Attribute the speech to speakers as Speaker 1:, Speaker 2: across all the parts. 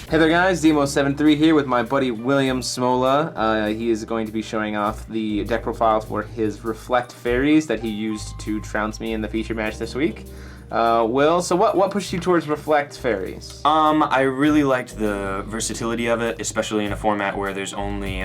Speaker 1: Hey there guys, Demo73 here with my buddy William Smola. He is going to be showing off the deck profile for his Reflect Fairies that he used to trounce me in the feature match this week. Will, so what pushed you towards Reflect Fairies?
Speaker 2: I really liked the versatility of it, especially in a format where there's only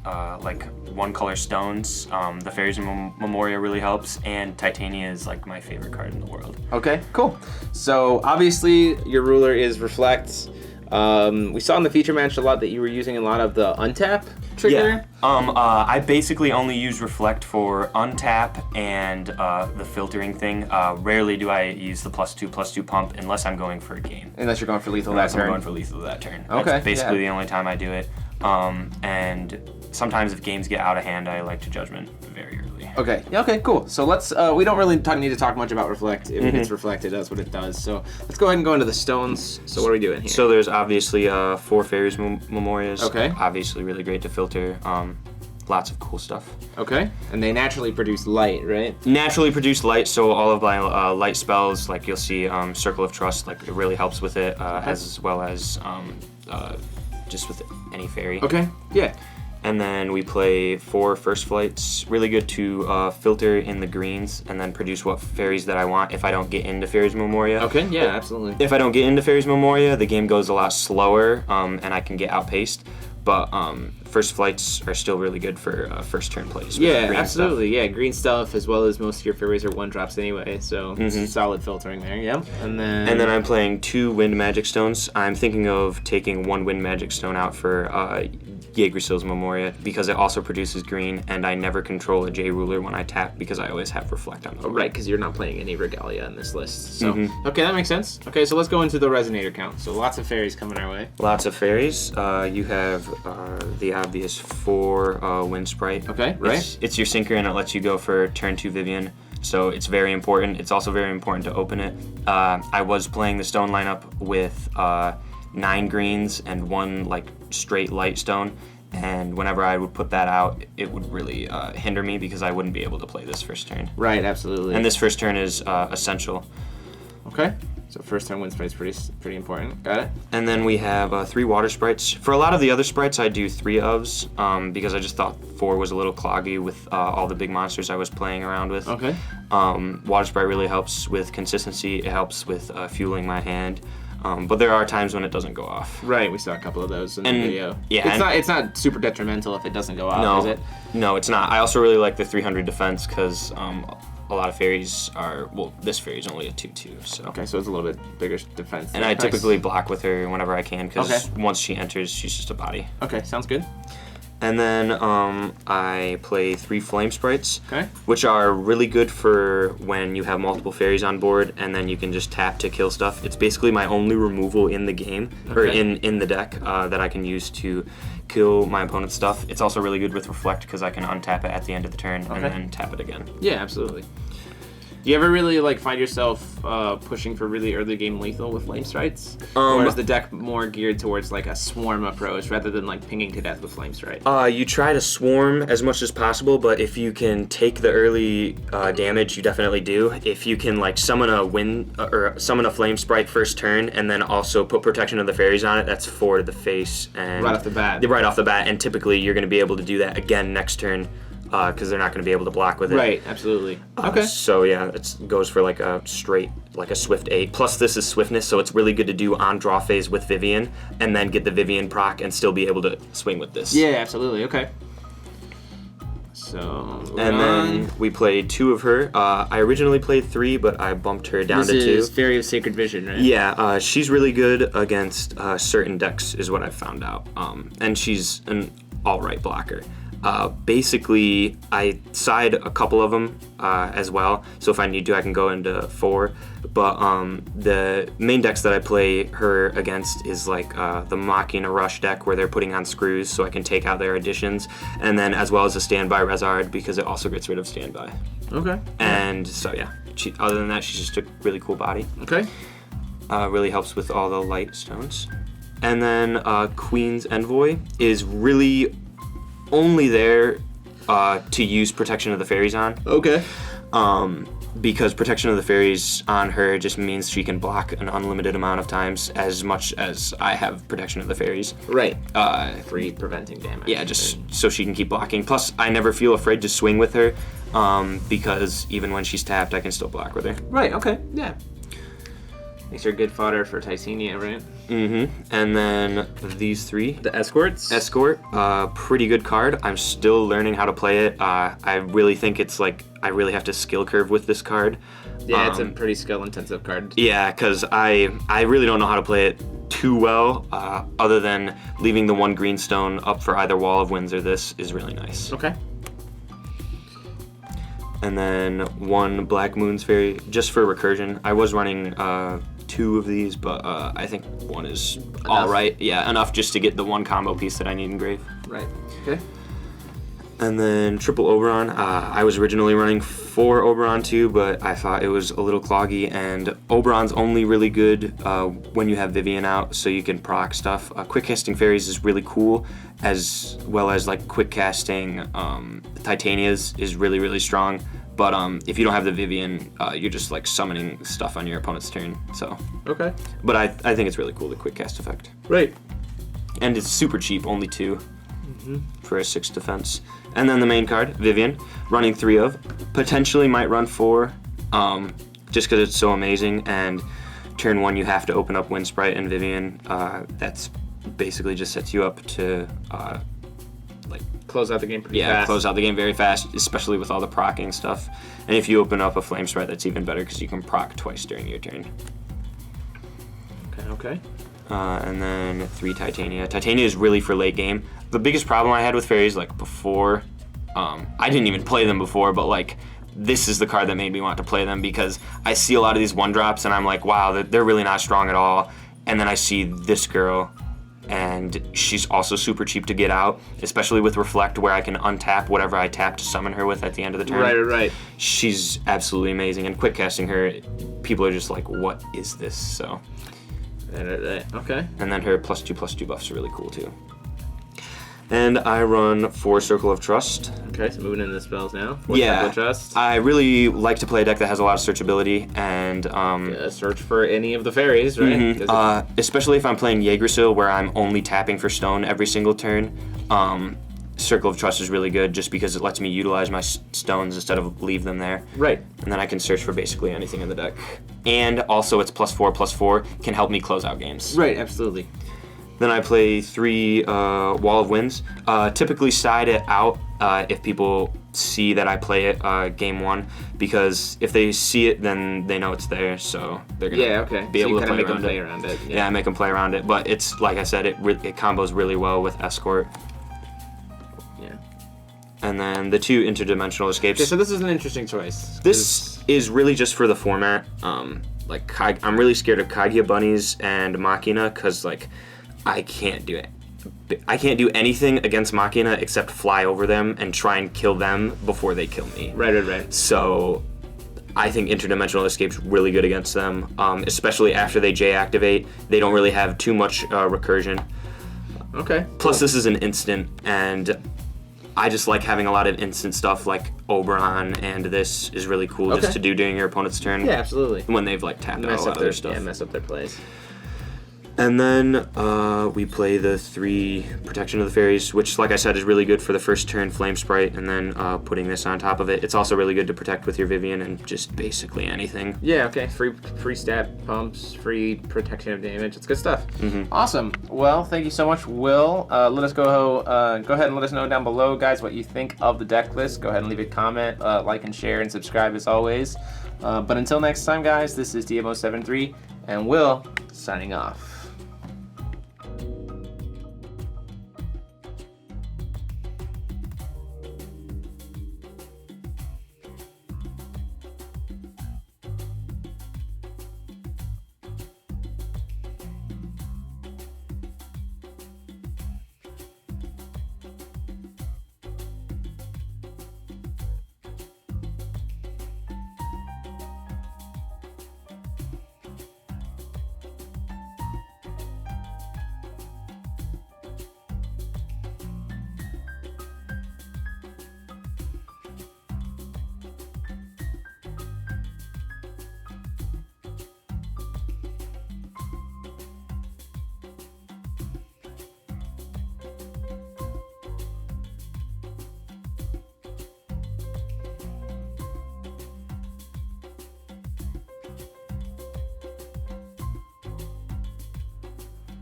Speaker 2: like one color stones. The Fairies and Memoria really helps, and Titania is like my favorite card in the world.
Speaker 1: Okay, cool. So obviously your ruler is Reflect. We saw in the feature match a lot that you were using a lot of the untap trigger.
Speaker 2: Yeah. I basically only use Reflect for untap and the filtering thing. Rarely do I use the +2/+2 pump unless I'm going for a game.
Speaker 1: Unless you're going for lethal that turn.
Speaker 2: I'm going for lethal that turn.
Speaker 1: Okay.
Speaker 2: That's basically the only time I do it. And sometimes if games get out of hand, I like to judgment very early.
Speaker 1: Okay. Yeah, okay, cool. So let's, we don't really need to talk much about Reflect. If it's Reflect, it does what it does. So let's go ahead and go into the stones. So what are we doing here?
Speaker 2: So there's obviously 4 Fairies Memorias.
Speaker 1: Okay.
Speaker 2: Obviously really great to filter. Lots of cool stuff.
Speaker 1: Okay. And they naturally produce light, right?
Speaker 2: Naturally produce light, so all of my light spells, like you'll see Circle of Trust, like it really helps with it, as well as just with any fairy.
Speaker 1: Okay, yeah.
Speaker 2: And then we play 4 First Flights, really good to filter in the greens and then produce what fairies that I want if I don't get into Fairies Memoria.
Speaker 1: Okay, yeah, absolutely.
Speaker 2: If I don't get into Fairies Memoria, the game goes a lot slower and I can get outpaced. But First Flights are still really good for first turn plays.
Speaker 1: Yeah, absolutely. Stuff. Yeah, green stuff as well as most of your fairies are 1-drops anyway, so solid filtering there. Yep. And then
Speaker 2: I'm playing 2 Wind Magic Stones. I'm thinking of taking 1 Wind Magic Stone out for Yggdrasil's Memoria because it also produces green, and I never control a J ruler when I tap because I always have Reflect on the board.
Speaker 1: Right, because you're not playing any Regalia in this list. So okay, that makes sense. Okay, so let's go into the Resonator count. So lots of fairies coming our way.
Speaker 2: Lots of fairies. You have the obvious 4 Wind Sprite.
Speaker 1: Okay, right.
Speaker 2: It's your sinker, and it lets you go for turn 2 Viviane. So it's very important. It's also very important to open it. I was playing the stone lineup with 9 greens and 1 like straight light stone, and whenever I would put that out, it would really hinder me because I wouldn't be able to play this first turn.
Speaker 1: Right, absolutely.
Speaker 2: And this first turn is essential.
Speaker 1: Okay. So first turn Wind Sprite's pretty important. Got it.
Speaker 2: And then we have 3 Water Sprites. For a lot of the other sprites, I do 3 ofs because I just thought 4 was a little cloggy with all the big monsters I was playing around with.
Speaker 1: Okay.
Speaker 2: Water Sprite really helps with consistency. It helps with fueling my hand. But there are times when it doesn't go off.
Speaker 1: Right, we saw a couple of those in the video.
Speaker 2: Yeah,
Speaker 1: it's not super detrimental if it doesn't go off, is it?
Speaker 2: No, it's not. I also really like the 300 defense because a lot of fairies are, well, this fairy's only a 2/2, so.
Speaker 1: Okay, so it's a little bit bigger defense.
Speaker 2: And I typically block with her whenever I can because once she enters, she's just a body.
Speaker 1: Okay, sounds good.
Speaker 2: And then I play 3 Flame Sprites,
Speaker 1: okay,
Speaker 2: which are really good for when you have multiple fairies on board and then you can just tap to kill stuff. It's basically my only removal in the game, or in the deck, that I can use to kill my opponent's stuff. It's also really good with Reflect because I can untap it at the end of the turn and then tap it again.
Speaker 1: Yeah, absolutely. Do you ever really find yourself pushing for really early game lethal with Flame Sprites? Or is the deck more geared towards a swarm approach rather than pinging to death with Flame Sprite?
Speaker 2: You try to swarm as much as possible, but if you can take the early damage, you definitely do. If you can summon a Flame Sprite first turn and then also put Protection of the Fairies on it, that's 4 to the face. And
Speaker 1: right off the bat.
Speaker 2: Right off the bat, and typically you're going to be able to do that again next turn. Because they're not going to be able to block with it.
Speaker 1: Right, absolutely. Okay.
Speaker 2: So yeah, it goes for a straight, a swift 8. Plus this is swiftness, so it's really good to do on draw phase with Viviane, and then get the Viviane proc and still be able to swing with this.
Speaker 1: Yeah, absolutely. Okay. So.
Speaker 2: And then we played 2 of her. I originally played 3, but I bumped her down to 2.
Speaker 1: This is Fairy of Sacred Vision, right?
Speaker 2: Yeah, she's really good against certain decks, is what I've found out. And she's an all-right blocker. Basically, I side a couple of them as well, so if I need to, I can go into 4. But the main decks that I play her against is the Machina Rush deck, where they're putting on screws, so I can take out their additions, and then as well as a Standby Rezard, because it also gets rid of Standby.
Speaker 1: Okay.
Speaker 2: And so yeah, other than that, she's just a really cool body.
Speaker 1: Okay.
Speaker 2: Really helps with all the light stones. And then Queen's Envoy is really only there to use Protection of the Fairies on.
Speaker 1: Okay.
Speaker 2: because Protection of the Fairies on her just means she can block an unlimited amount of times, as much as I have Protection of the Fairies.
Speaker 1: Right. Free preventing damage.
Speaker 2: Yeah, just so she can keep blocking. Plus, I never feel afraid to swing with her, because even when she's tapped, I can still block with her.
Speaker 1: Right, okay, yeah. Makes her good fodder for Titania, right?
Speaker 2: Mm-hmm. And then these three.
Speaker 1: The Escorts?
Speaker 2: Escort, pretty good card. I'm still learning how to play it. I really think it's like, I really have to skill curve with this card.
Speaker 1: Yeah, it's a pretty skill-intensive card.
Speaker 2: Yeah, because I really don't know how to play it too well, other than leaving the one green stone up for either Wall of Winds or this is really nice.
Speaker 1: Okay.
Speaker 2: And then one Black Moon's Fairy, just for recursion. I was running 2 of these, but I think one is all right. Yeah, enough just to get the one combo piece that I need in Grave.
Speaker 1: Right. Okay.
Speaker 2: And then triple Oberon. I was originally running 4 Oberon too, but I thought it was a little cloggy, and Oberon's only really good when you have Viviane out, so you can proc stuff. Quick casting Fairies is really cool, as well as like quick casting Titania's is really, really strong. But if you don't have the Viviane, you're just like summoning stuff on your opponent's turn. So.
Speaker 1: Okay.
Speaker 2: But I think it's really cool, the quick cast effect.
Speaker 1: Right.
Speaker 2: And it's super cheap, only 2 for a 6 defense. And then the main card, Viviane, running 3 of. Potentially might run 4, just because it's so amazing. And turn 1, you have to open up Wind Sprite and Viviane. That's basically just sets you up to
Speaker 1: close out the game pretty fast.
Speaker 2: Yeah, close out the game very fast, especially with all the procking stuff. And if you open up a Flame Sprite, that's even better because you can proc twice during your turn.
Speaker 1: Okay.
Speaker 2: And then 3 Titania. Titania is really for late game. The biggest problem I had with Fairies, like before, I didn't even play them before, but like this is the card that made me want to play them, because I see a lot of these 1-drops and I'm like, wow, they're really not strong at all. And then I see this girl, and she's also super cheap to get out, especially with Reflect, where I can untap whatever I tap to summon her with at the end of the turn.
Speaker 1: Right.
Speaker 2: She's absolutely amazing, and quick casting her, people are just like, what is this? So.
Speaker 1: Okay.
Speaker 2: And then her +2/+2 buffs are really cool too. And I run 4 Circle of Trust.
Speaker 1: Okay, so moving into the spells now.
Speaker 2: Yeah,
Speaker 1: Circle of Trust.
Speaker 2: I really like to play a deck that has a lot of searchability, and
Speaker 1: search for any of the fairies, right?
Speaker 2: Mm-hmm. Especially if I'm playing Yggdrasil, where I'm only tapping for stone every single turn. Circle of Trust is really good, just because it lets me utilize my stones instead of leave them there.
Speaker 1: Right.
Speaker 2: And then I can search for basically anything in the deck. And also, it's +4/+4 can help me close out games.
Speaker 1: Right, absolutely.
Speaker 2: Then I play 3 Wall of Winds. Typically side it out if people see that I play it game 1, because if they see it, then they know it's there, so they're gonna be able to play around it. Yeah, I make them play around it, but it's like I said, it combos really well with Escort.
Speaker 1: Yeah.
Speaker 2: And then the 2 Interdimensional Escapes.
Speaker 1: Okay, so this is an interesting choice.
Speaker 2: This is really just for the format. I'm really scared of Kaguya Bunnies and Machina, because like I can't do it. I can't do anything against Machina except fly over them and try and kill them before they kill me.
Speaker 1: Right.
Speaker 2: So I think Interdimensional Escape's really good against them, especially after they J-activate. They don't really have too much recursion.
Speaker 1: Okay.
Speaker 2: Plus, this is an instant, and I just like having a lot of instant stuff like Oberon, and this is really cool just to do during your opponent's turn.
Speaker 1: Yeah, absolutely.
Speaker 2: When they've like tapped out a lot of their stuff.
Speaker 1: Yeah, mess up their plays.
Speaker 2: And then we play the 3 Protection of the Fairies, which, like I said, is really good for the first turn Flame Sprite, and then putting this on top of it. It's also really good to protect with your Viviane and just basically anything.
Speaker 1: Yeah, okay. Free stat pumps, free protection of damage. It's good stuff.
Speaker 2: Mm-hmm.
Speaker 1: Awesome. Well, thank you so much, Will. Let us go ahead and let us know down below, guys, what you think of the deck list. Go ahead and leave a comment, like and share, and subscribe as always. But until next time, guys, this is DMO73, and Will signing off.